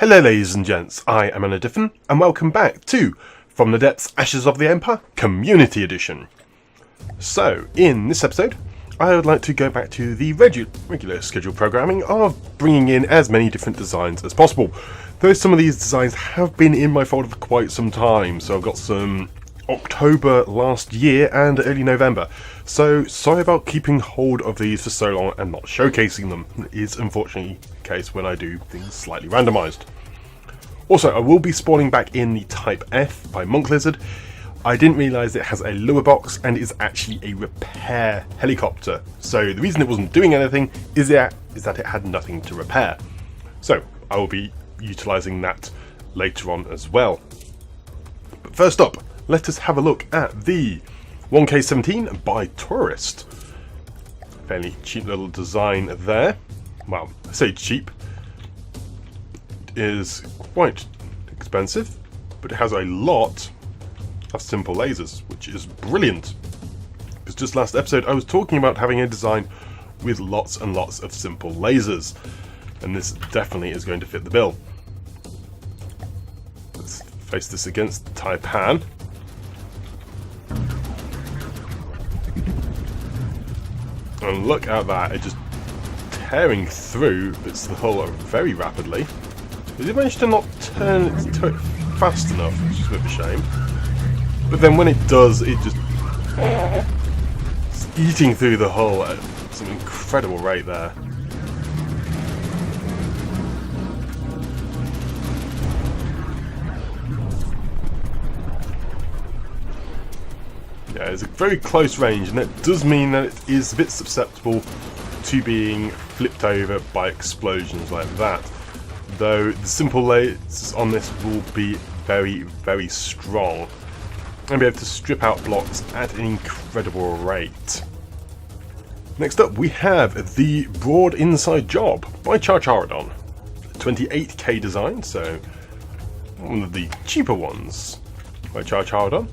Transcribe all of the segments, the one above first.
Hello ladies and gents, I am Anna Diffin, and welcome back to From the Depths Ashes of the Empire Community Edition. So, in this episode, I would like to go back to the regular scheduled programming of bringing in as many different designs as possible. Though some of these designs have been in my folder for quite some time, so I've got some October last year and early November. So, sorry about keeping hold of these for so long and not showcasing them. It is unfortunately the case when I do things slightly randomised. Also, I will be spawning back in the Type F by Monk Lizard. I didn't realise it has a lower box and is actually a repair helicopter. So the reason it wasn't doing anything is that it had nothing to repair. So I will be utilising that later on as well. But first up, let us have a look at the 1K17 by Tourist. Fairly cheap little design there. Well, I say cheap. It is quite expensive, but it has a lot of simple lasers, which is brilliant. Because just last episode I was talking about having a design with lots and lots of simple lasers, and this definitely is going to fit the bill. Let's face this against the Taipan. And look at that, it just tearing through its hull very rapidly. Did it manage to not turn its turret fast enough, which is a bit of a shame. But then when it does, it just it's eating through the hull at some incredible rate there. Yeah, it's a very close range, and that does mean that it is a bit susceptible to being flipped over by explosions like that. Though the simple lasers on this will be very, very strong and be able to strip out blocks at an incredible rate. Next up we have the Broad Inside Job by Charcharodon. 28k design, so one of the cheaper ones by Charcharodon.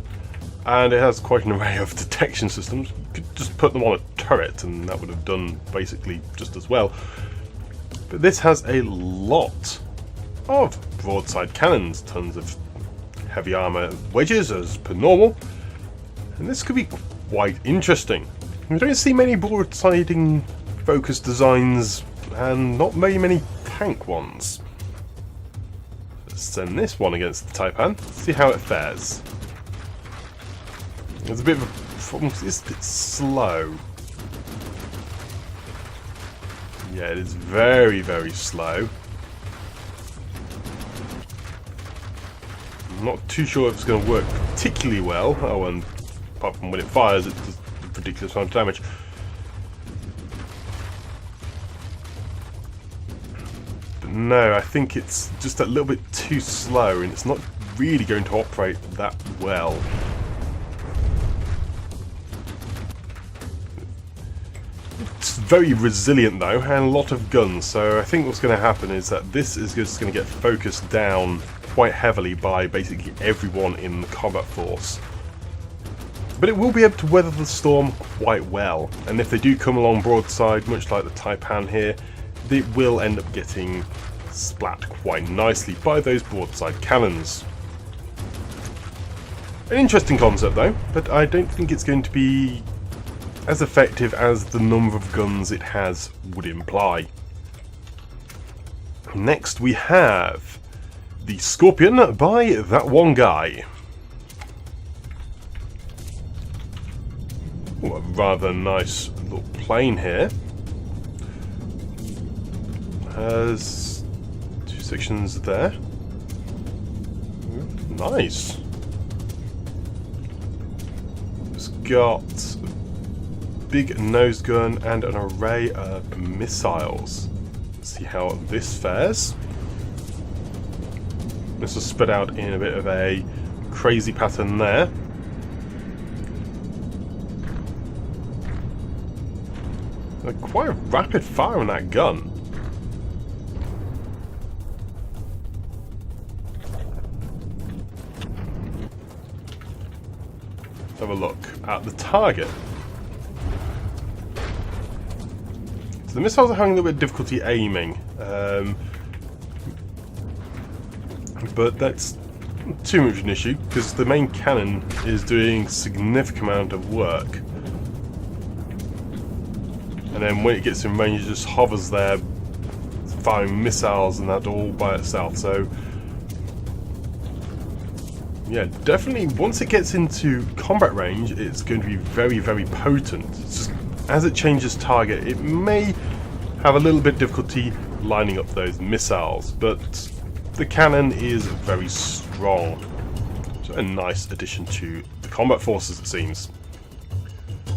And it has quite an array of detection systems. You could just put them on a turret and that would have done basically just as well. But this has a lot of broadside cannons, tons of heavy armour wedges as per normal, and this could be quite interesting. We don't see many broadsiding focused designs and not very many tank ones. Let's send this one against the Taipan, see how it fares. There's a bit of a problem because it's a bit slow. Yeah, it is very, very slow. I'm not too sure if it's going to work particularly well. Oh, and apart from when it fires, it does a ridiculous amount of damage. But no, I think it's just a little bit too slow, and it's not really going to operate that well. It's very resilient though, and a lot of guns, so I think what's going to happen is that this is just going to get focused down quite heavily by basically everyone in the combat force. But it will be able to weather the storm quite well, and if they do come along broadside, much like the Taipan here, it will end up getting splat quite nicely by those broadside cannons. An interesting concept though, but I don't think it's going to be as effective as the number of guns it has would imply. Next we have the Scorpion by That One Guy. Ooh, a rather nice little plane here. Has two sections there. Nice. It's got big nose gun and an array of missiles. Let's see how this fares. This was spread out in a bit of a crazy pattern there. Quite a rapid fire on that gun. Let's have a look at the target. So the missiles are having a little bit of difficulty aiming. but that's too much of an issue because the main cannon is doing a significant amount of work. And then when it gets in range, it just hovers there, firing missiles and that all by itself. So, yeah, definitely once it gets into combat range, it's going to be very, very potent. It's just, as it changes target, it may have a little bit of difficulty lining up those missiles, but the cannon is very strong. So a nice addition to the combat forces, it seems.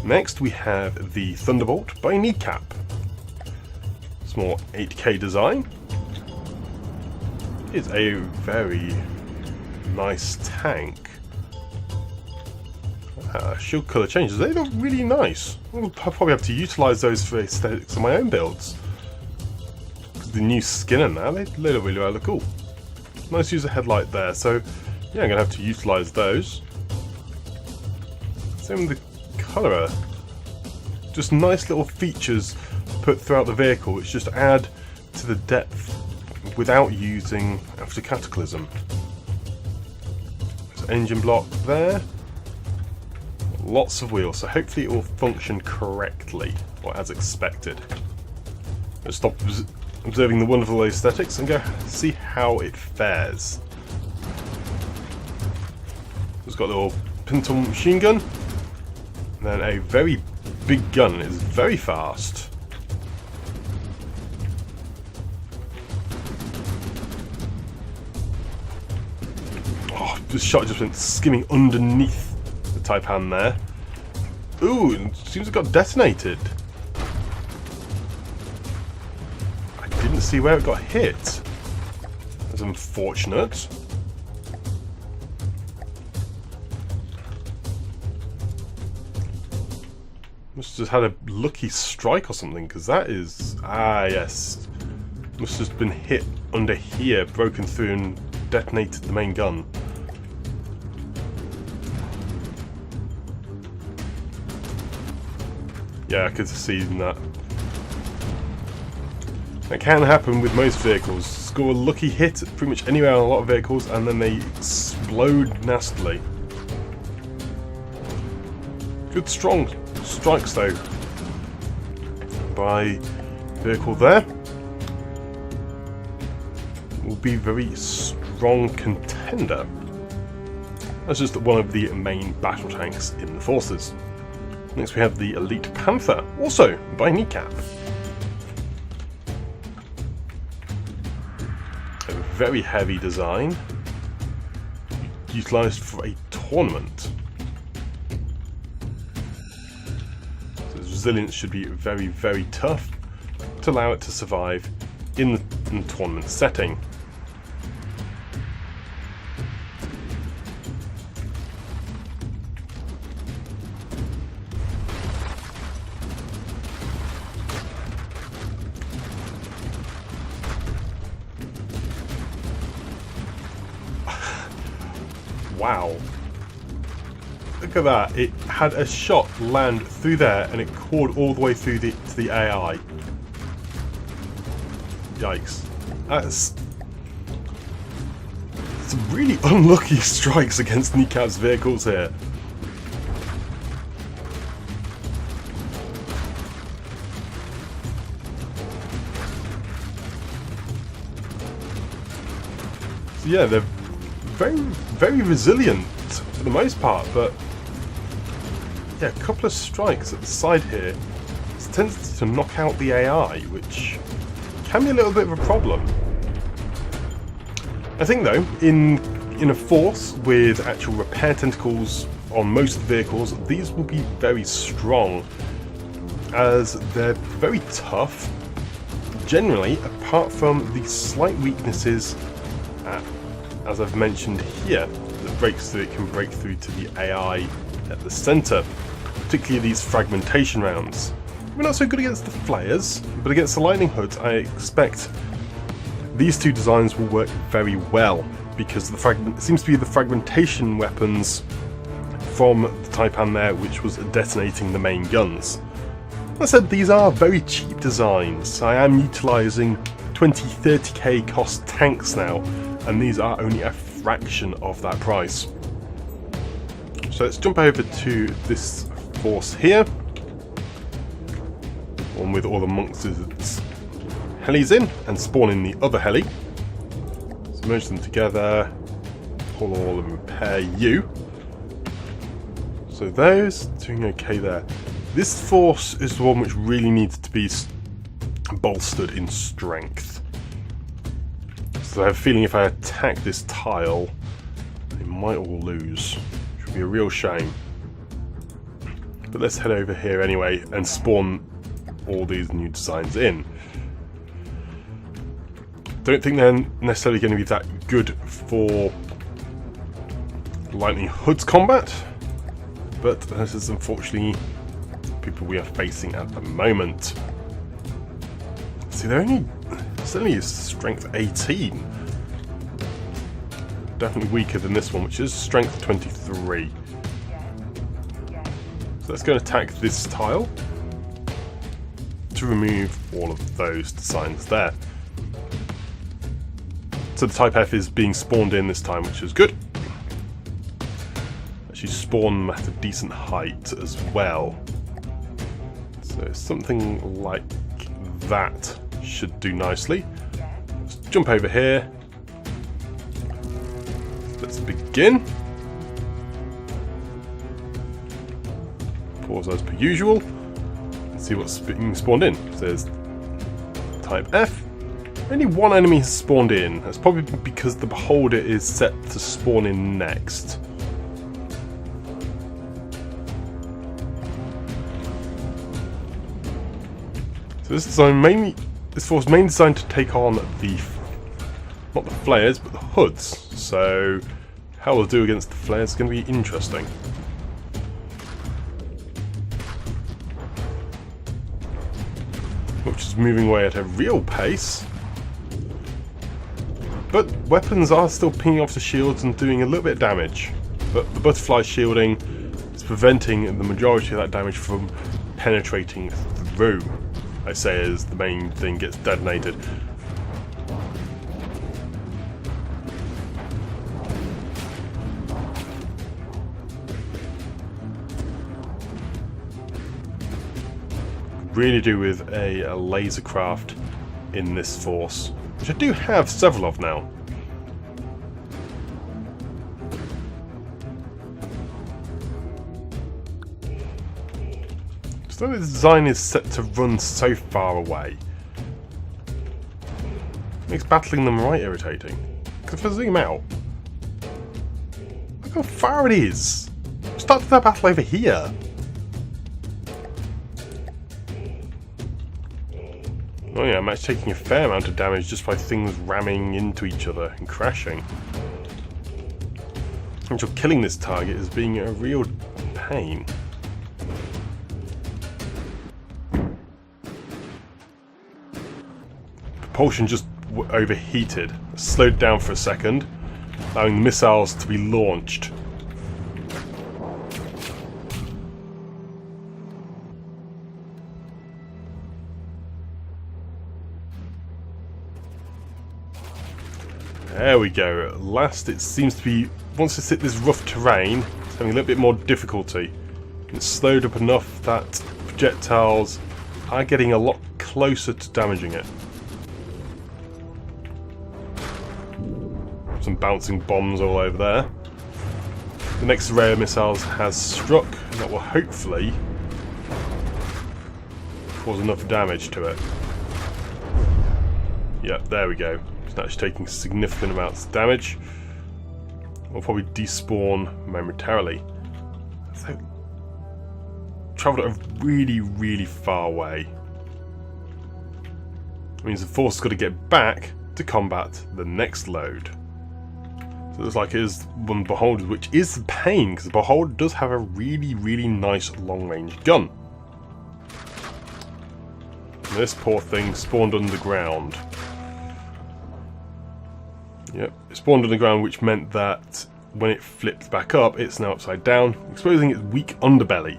Next we have the Thunderbolt by Kneecap. Small 8K design. It's a very nice tank. Shield colour changes, they look really nice. I'll probably have to utilise those for aesthetics on my own builds. The new skin in there, they look really cool. Nice user headlight there, so yeah, I'm going to have to utilise those. Same with the colour. Just nice little features put throughout the vehicle which just add to the depth without using After Cataclysm. There's engine block there. Lots of wheels, so hopefully it will function correctly, or as expected. Let's stop observing the wonderful aesthetics and go see how it fares. It's got a little pintle machine gun, and then a very big gun. It's very fast. Oh, this shot just went skimming underneath the Taipan there. Ooh, it seems it got detonated. I didn't see where it got hit. That's unfortunate. Must have had a lucky strike or something, because that is... Ah, yes. Must have been hit under here, broken through and detonated the main gun. Yeah, I could have seen that. That can happen with most vehicles. Score a lucky hit pretty much anywhere on a lot of vehicles, and then they explode nastily. Good strong strikes though by vehicle there. Will be very strong contender. That's just one of the main battle tanks in the forces. Next we have the Elite Panther, also by Kneecap. A very heavy design, utilised for a tournament. So its resilience should be very, very tough to allow it to survive in the tournament setting. Wow. Look at that. It had a shot land through there and it cored all the way through to the AI. Yikes. That's some really unlucky strikes against Kneecap's vehicles here. So yeah, they're very resilient for the most part, but yeah, a couple of strikes at the side here tends to knock out the AI, which can be a little bit of a problem. I think though, in a force with actual repair tentacles on most vehicles, these will be very strong, as they're very tough. Generally, apart from the slight weaknesses as I've mentioned here, that breaks through, it can break through to the AI at the centre, particularly these fragmentation rounds. We're not so good against the flayers, but against the lightning hoods I expect these two designs will work very well, because it seems to be the fragmentation weapons from the Taipan there which was detonating the main guns. Like I said, these are very cheap designs. I am utilising 20-30k cost tanks now, and these are only a fraction of that price. So let's jump over to this force here, one with all the monks' helis in, and spawn in the other heli. So merge them together, pull all and repair you. So those doing okay there. This force is the one which really needs to be bolstered in strength. So I have a feeling if I attack this tile, they might all lose, which would be a real shame. But let's head over here anyway and spawn all these new designs in. Don't think they're necessarily going to be that good for Lightning Hood's combat, but this is unfortunately people we are facing at the moment. See, they're only certainly strength 18. Definitely weaker than this one, which is strength 23. So let's go and attack this tile to remove all of those designs there. So the Type F is being spawned in this time, which is good. Actually spawn at a decent height as well. So something like that should do nicely. Let's jump over here. Let's begin. Pause as per usual. And see what's being spawned in. So there's Type F. Only one enemy has spawned in. That's probably because the Beholder is set to spawn in next. So this force is mainly designed to take on not the flares, but the hoods. So how we'll do against the flares is going to be interesting. Which is moving away at a real pace. But weapons are still pinging off the shields and doing a little bit of damage. But the butterfly shielding is preventing the majority of that damage from penetrating through. I say as the main thing gets detonated. Really do with a laser craft in this force, which I do have several of now. So the design is set to run so far away. Makes battling them right irritating. Because if I zoom out, look how far it is. Start that battle over here. Oh yeah, I'm actually taking a fair amount of damage just by things ramming into each other and crashing. Actually, killing this target is being a real pain. Propulsion just overheated, slowed down for a second, allowing missiles to be launched. There we go. At last, it seems to be, once it's hit this rough terrain, it's having a little bit more difficulty. It's slowed up enough that projectiles are getting a lot closer to damaging it. Some bouncing bombs all over there. The next array of missiles has struck, and that will hopefully cause enough damage to it. Yep, there we go. It's actually taking significant amounts of damage. We'll probably despawn momentarily. So, travelled a really far way. It means the force has got to get back to combat the next load. So it looks like it is one of the Beholders, which is a pain, because the Beholder does have a really nice long-range gun. And this poor thing spawned underground. Yep, it spawned underground, which meant that when it flipped back up, it's now upside down, exposing its weak underbelly.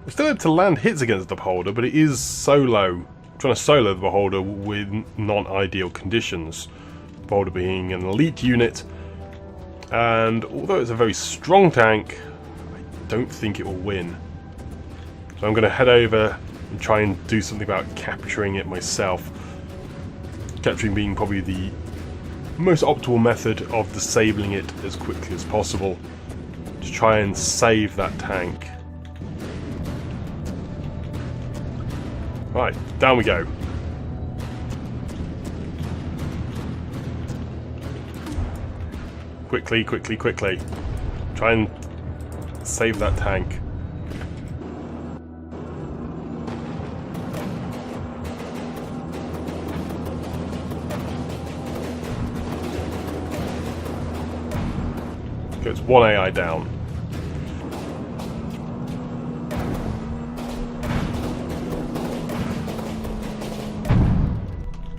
It's still able to land hits against the Beholder, but it is trying to solo the Beholder with non-ideal conditions. Beholder being an elite unit, and although it's a very strong tank, I don't think it will win. So I'm going to head over and try and do something about capturing it myself. Capturing being probably the most optimal method of disabling it as quickly as possible to try and save that tank. Right, down we go. Quickly, quickly, quickly. Try and save that tank. Okay, it's one AI down.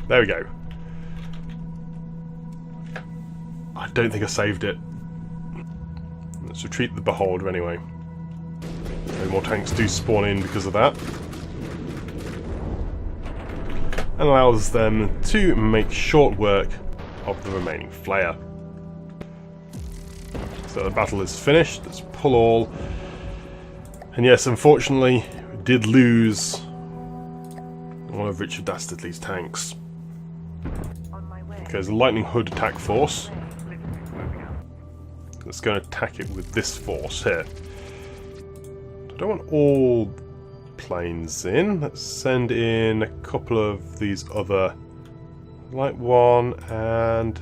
There we go. I don't think I saved it. Let's retreat the Beholder anyway. No more tanks do spawn in because of that. And allows them to make short work of the remaining Flayer. So the battle is finished. Let's pull all. And yes, unfortunately, we did lose one of Richard Dastardly's tanks. Okay, there's a Lightning Hood attack force. Let's go and attack it with this force here. I don't want all planes in. Let's send in a couple of these other light one and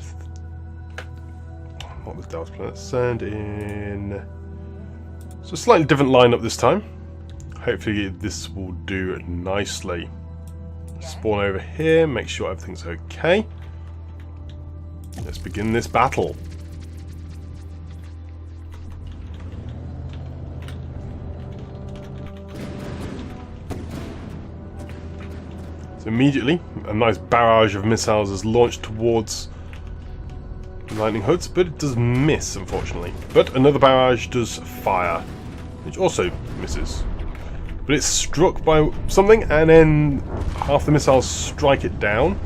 not the Delta plane. Let's send in. It's a slightly different lineup this time. Hopefully this will do nicely. Spawn over here, make sure everything's okay. Let's begin this battle. So immediately, a nice barrage of missiles is launched towards Lightning Hoods, but it does miss, unfortunately. But another barrage does fire, which also misses. But it's struck by something, and then half the missiles strike it down,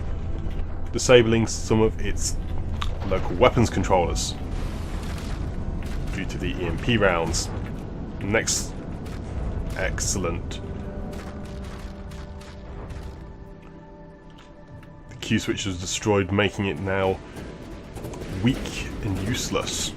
disabling some of its local weapons controllers due to the EMP rounds. Next, excellent. The Q switch was destroyed, making it now weak and useless.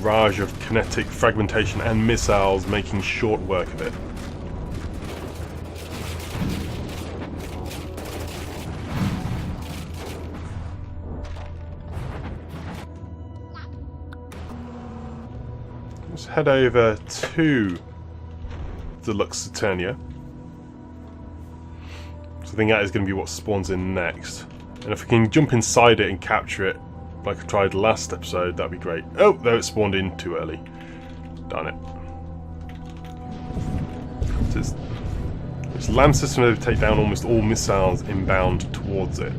Barrage of kinetic fragmentation and missiles making short work of it. Let's head over to Deluxe Saturnia. So I think that is going to be what spawns in next. And if we can jump inside it and capture it, like I tried last episode, that'd be great. Oh, there it spawned in too early. Darn it. So its land system will take down almost all missiles inbound towards it.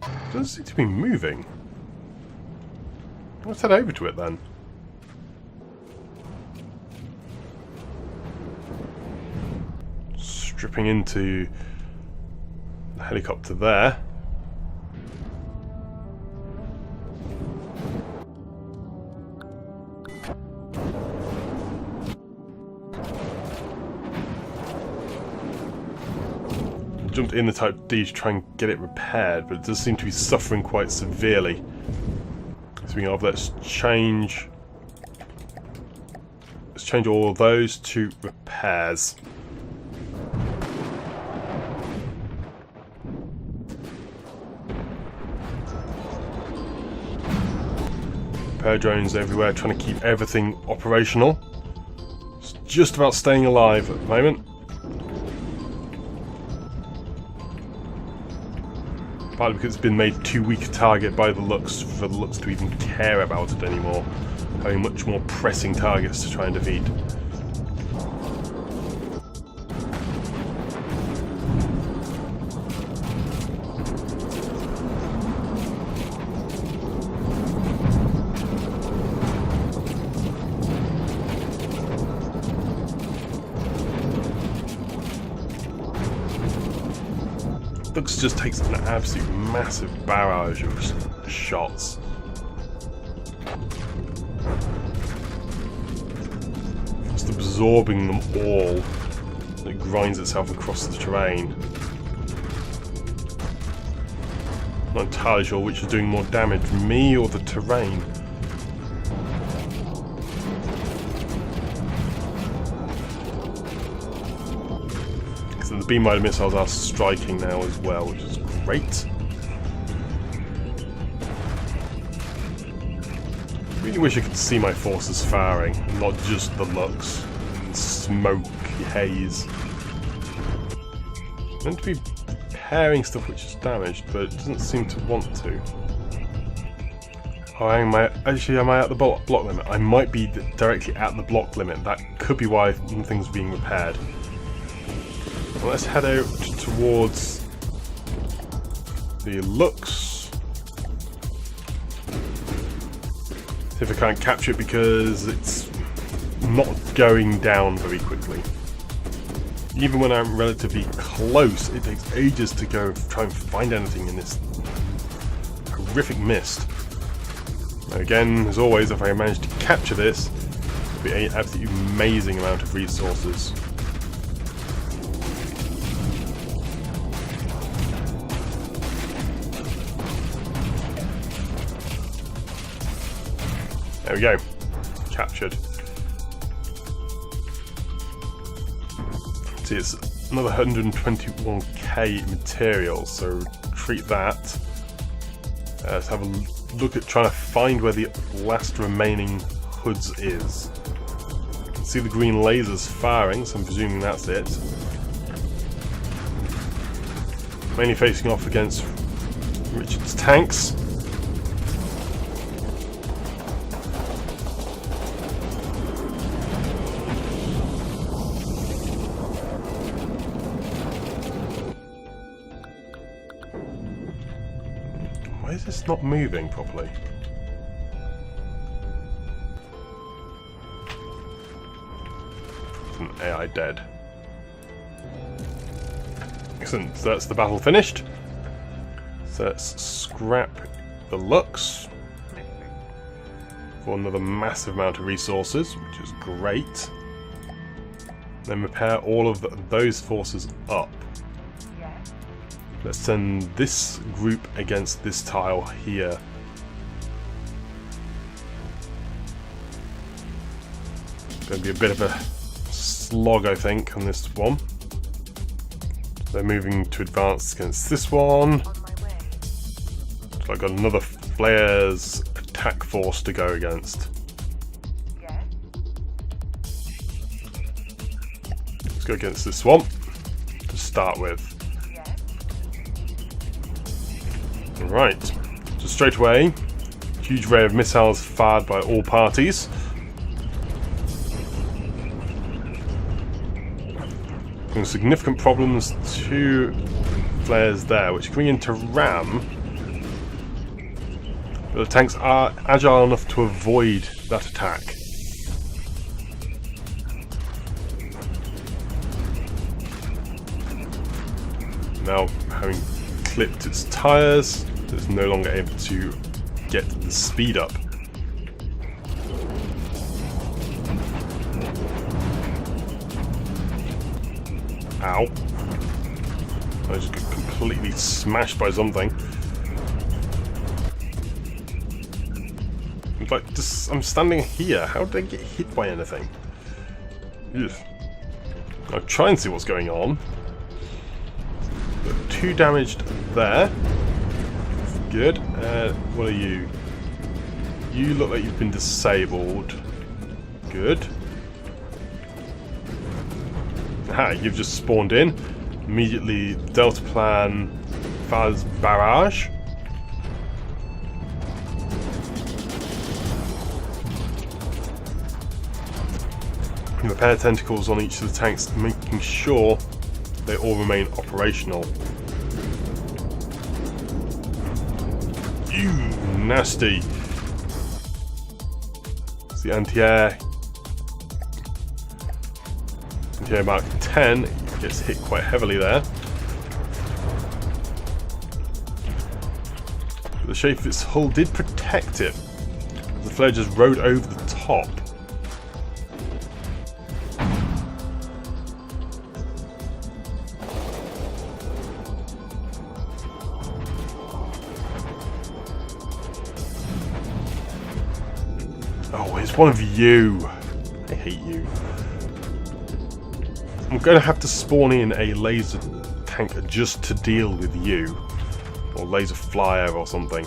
It doesn't seem to be moving. Let's head over to it then. Stripping into the helicopter there. Jumped in the Type D to try and get it repaired, but it does seem to be suffering quite severely. Speaking of, let's change all of those to repairs. Repair drones everywhere, trying to keep everything operational. It's just about staying alive at the moment. Partly because it's been made too weak a target by the Lux for the Lux to even care about it anymore, having much more pressing targets to try and defeat. Lux just takes an absolute massive barrage of shots. Just absorbing them all. It grinds itself across the terrain. Not entirely sure which is doing more damage, me or the terrain. So the beam-rider missiles are striking now as well, which is great. Really wish I could see my forces firing, not just the Lux and smoke haze. I'm meant to be repairing stuff which is damaged, but it doesn't seem to want to. Oh, am I at the block limit? I might be directly at the block limit. That could be why things are being repaired. Well, let's head out towards the Lux. See if I can't capture it because it's not going down very quickly. Even when I'm relatively close, it takes ages to go try and find anything in this horrific mist. Again, as always, if I manage to capture this, it'll be an absolutely amazing amount of resources. There we go. Captured. See, it's another 121k materials, so treat that. Let's have a look at trying to find where the last remaining hoods is. You can see the green lasers firing, so I'm presuming that's it. Mainly facing off against Richard's tanks. Why is this not moving properly? It's an AI dead. Excellent, so that's the battle finished. So let's scrap the Lux for another massive amount of resources, which is great. Then repair all of those forces up. Let's send this group against this tile here. Going to be a bit of a slog, I think, on this one. They're moving to advance against this one. So I've got another Flare's attack force to go against. Let's go against this one to start with. Right, so straight away, huge array of missiles fired by all parties. Some significant problems to flares there, which are coming into ram. But the tanks are agile enough to avoid that attack. Now, having clipped its tyres, it's no longer able to get the speed up. Ow. I just got completely smashed by something. Like, just, I'm standing here. How did I get hit by anything? Ugh. I'll try and see what's going on. Got 2 damaged there. Good. What are you? You look like you've been disabled. Good. Aha, you've just spawned in. Immediately, Delta Plan fires barrage. Repair tentacles on each of the tanks, making sure they all remain operational. Ew, nasty. It's the anti-air. Anti-air Mark 10 gets hit quite heavily there. The shape of its hull did protect it. The flare just rode over the top. Oh, it's one of you. I hate you. I'm going to have to spawn in a laser tank just to deal with you. Or laser flyer or something.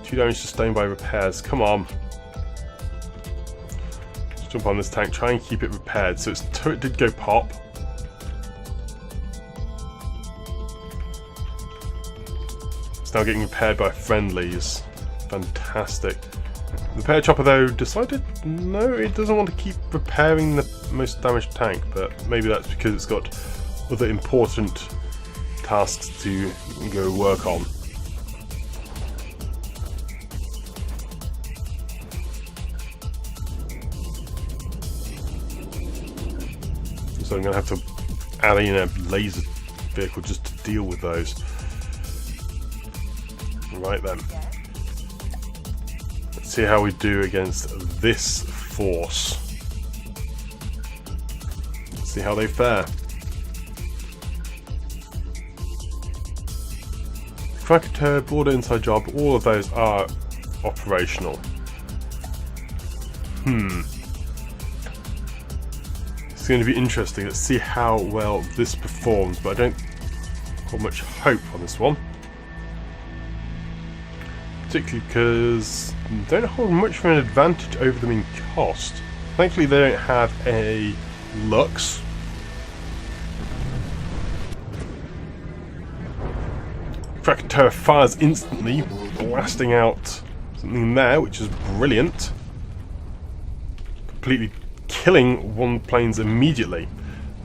2 damage sustained by repairs. Come on. Let's jump on this tank. Try and keep it repaired. So its turret did go pop. It's now getting repaired by friendlies. Fantastic. The repair chopper though decided no, it doesn't want to keep repairing the most damaged tank, but maybe that's because it's got other important tasks to go work on. So I'm going to have to add in a laser vehicle just to deal with those. Right then. Let's see how we do against this force. Let's see how they fare. Tractor, border inside job, all of those are operational. It's going to be interesting. Let's see how well this performs, but I don't hold much hope on this one. Particularly because they don't hold much of an advantage over them in cost. Thankfully they don't have a Lux. Krakatoa fires instantly, blasting out something there, which is brilliant. Completely killing one planes immediately.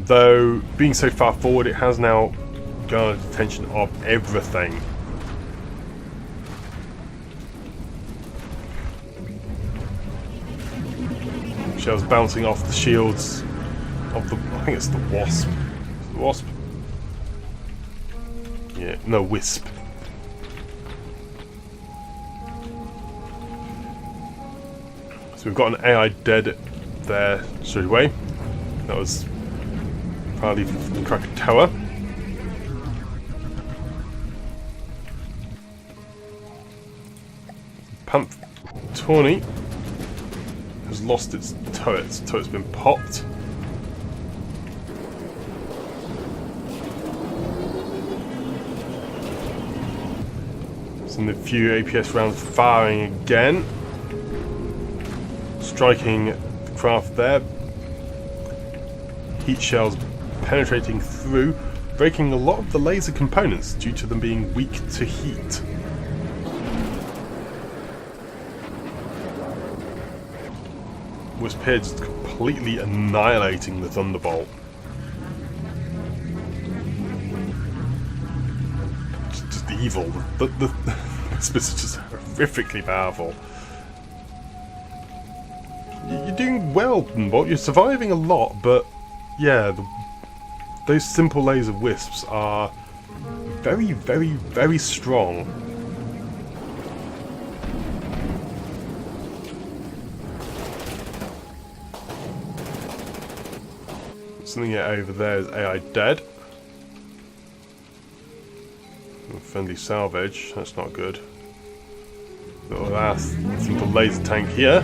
Though, being so far forward, it has now garnered the attention of everything. Shells bouncing off the shields of the... I think it's the Wasp. The Wasp? Yeah, no, Wisp. So we've got an AI dead there straight away. That was partly the Krakatoa. Tawny has lost its turret. Its turret's been popped. And a few APS rounds firing again, striking the craft there. Heat shells penetrating through, breaking a lot of the laser components due to them being weak to heat. Wisp here just completely annihilating the Thunderbolt. Just evil. This is just horrifically powerful. You're doing well, Bolt. You're surviving a lot, but yeah, those simple laser wisps are very, very, very strong. Something over there is AI dead. Friendly salvage, that's not good. Little ass, simple laser tank here.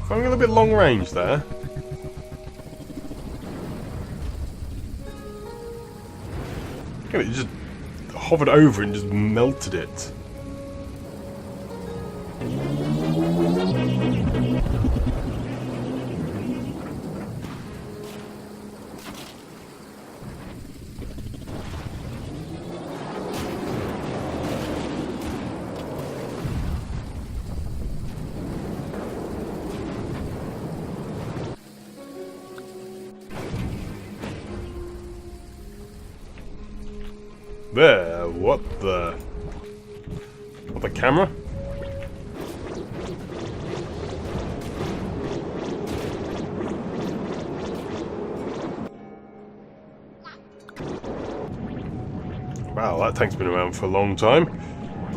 Firing a little bit long range there. Yeah, it just hovered over it and just melted it. There, what the camera? Wow, that tank's been around for a long time.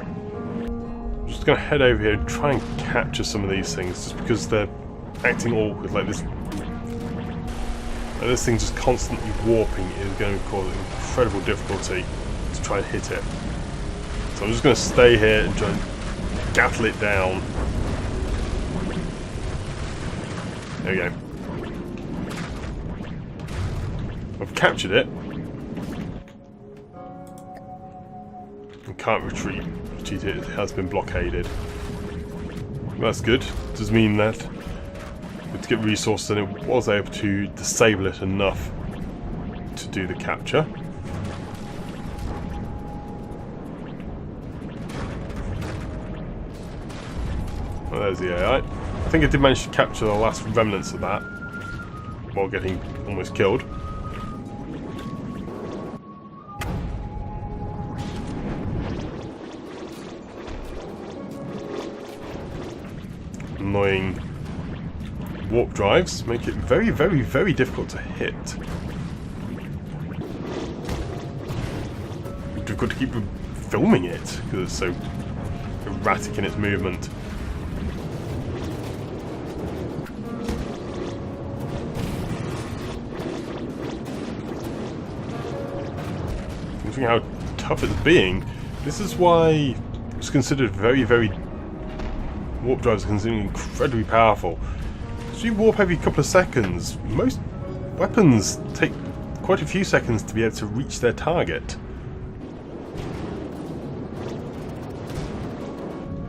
I'm just going to head over here and try and capture some of these things, just because they're acting awkward like this. This thing just constantly warping is going to cause incredible difficulty to try and hit it. So I'm just going to stay here and try and gattle it down. There we go. I've captured it. And can't retreat. It has been blockaded. That's good. It does mean that to get resources, and it was able to disable it enough to do the capture. Well, there's the AI. I think I did manage to capture the last remnants of that while getting almost killed. Annoying warp drives make it very, very, very difficult to hit. We've got to keep filming it because it's so erratic in its movement. Considering how tough it's being, this is why it's considered very, very... warp drives are considered incredibly powerful. So you warp every couple of seconds. Most weapons take quite a few seconds to be able to reach their target.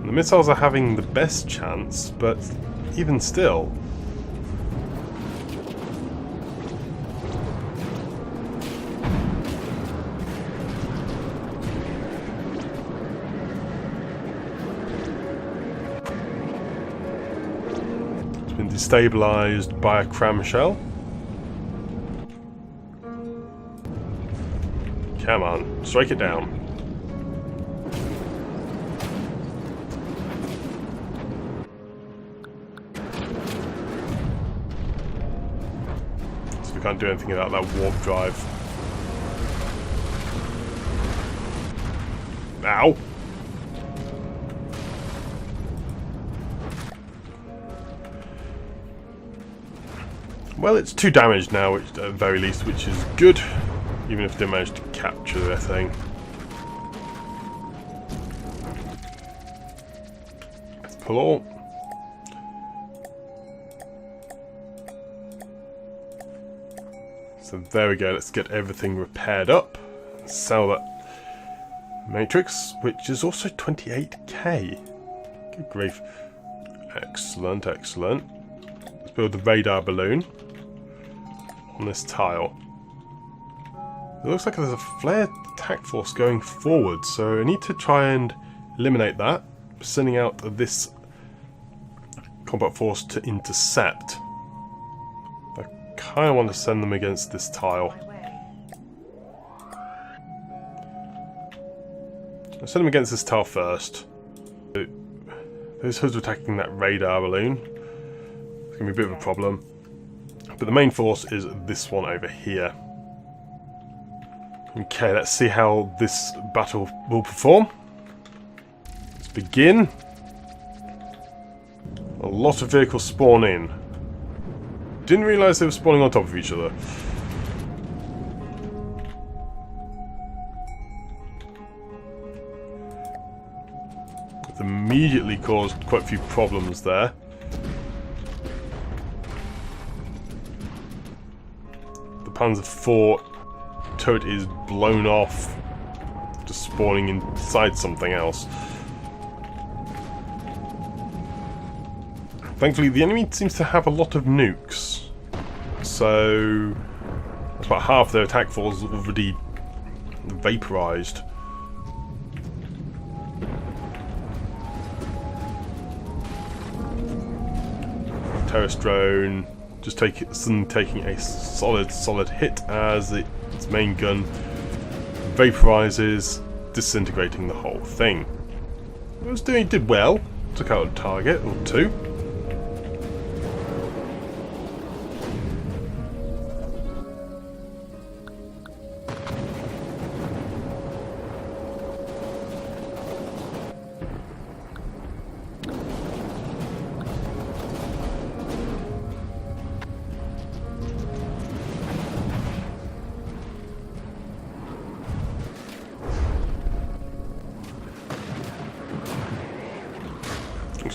And the missiles are having the best chance, but even still... been destabilized by a cram shell. Come on, strike it down. So we can't do anything about that warp drive. Ow! Well, it's 2 damage now, which, at the very least, which is good, even if they manage to capture their thing. Let's pull all. So there we go, let's get everything repaired up. Sell that matrix, which is also 28k. Good grief. Excellent, excellent. Let's build the radar balloon on this tile. It looks like there's a flare attack force going forward, so I need to try and eliminate that, sending out this combat force to intercept. I kind of want to send them against this tile. I'll send them against this tile first. Those hoods are attacking that radar balloon. It's going to be a bit of a problem. But the main force is this one over here. Okay, let's see how this battle will perform. Let's begin. A lot of vehicles spawn in. Didn't realise they were spawning on top of each other. It's immediately caused quite a few problems there. The Panzer IV turret is blown off, just spawning inside something else. Thankfully, the enemy seems to have a lot of nukes, so that's about half their attack force is already vaporized. Terrorist drone just taking a solid hit as its main gun vaporizes, disintegrating the whole thing. It did well, took out a target or two.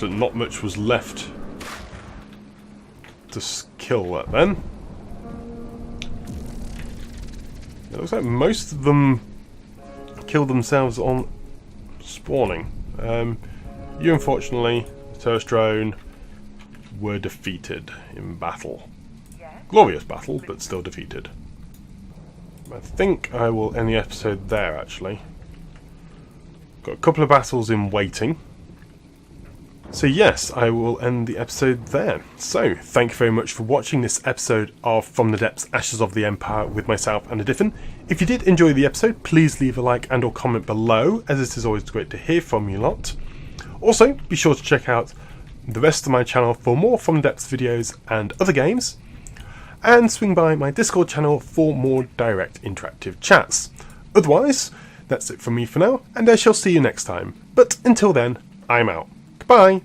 looks like not much was left to kill that then. It looks like most of them killed themselves on spawning. You unfortunately, terrorist drone, were defeated in battle. Glorious battle, but still defeated. I think I will end the episode there actually. Got a couple of battles in waiting. So yes, I will end the episode there. So, thank you very much for watching this episode of From the Depths, Ashes of the Empire with myself and a Diffin. If you did enjoy the episode, please leave a like and or comment below, as it is always great to hear from you lot. Also, be sure to check out the rest of my channel for more From the Depths videos and other games, and swing by my Discord channel for more direct interactive chats. Otherwise, that's it from me for now, and I shall see you next time. But until then, I'm out. Goodbye!